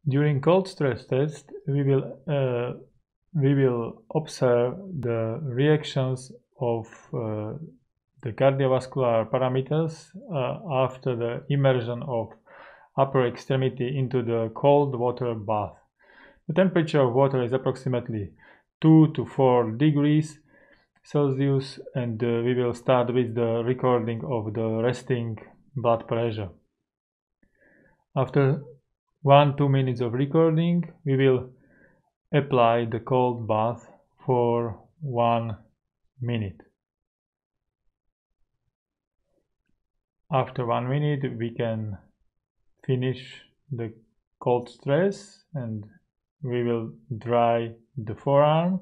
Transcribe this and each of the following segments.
During cold stress test, we will observe the reactions of the cardiovascular parameters after the immersion of upper extremity into the cold water bath. The temperature of water is approximately 2 to 4 degrees Celsius, and we will start with the recording of the resting blood pressure. After 1-2 minutes of recording, we will apply the cold bath for 1 minute. After 1 minute, we can finish the cold stress and we will dry the forearm.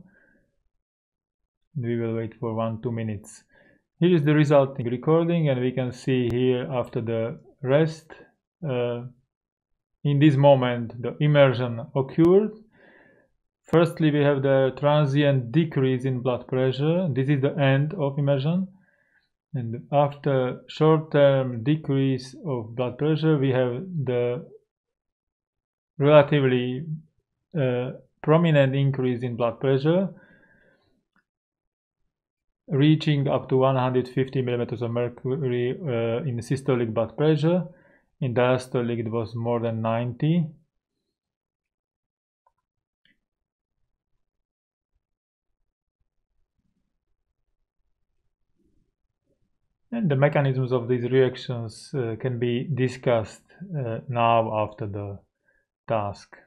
We will wait for 1-2 minutes. Here is the resulting recording, and we can see here after the rest, in this moment the immersion occurred. Firstly, we have the transient decrease in blood pressure. This is the end of immersion. And after short-term decrease of blood pressure, we have the relatively prominent increase in blood pressure, reaching up to 150 millimeters of mercury in systolic blood pressure. In diastolic, it was more than 90. And the mechanisms of these reactions can be discussed now after the task.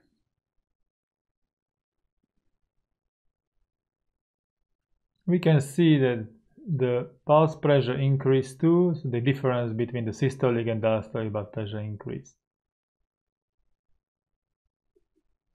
We can see that the pulse pressure increased too, so the difference between the systolic and diastolic blood pressure increased.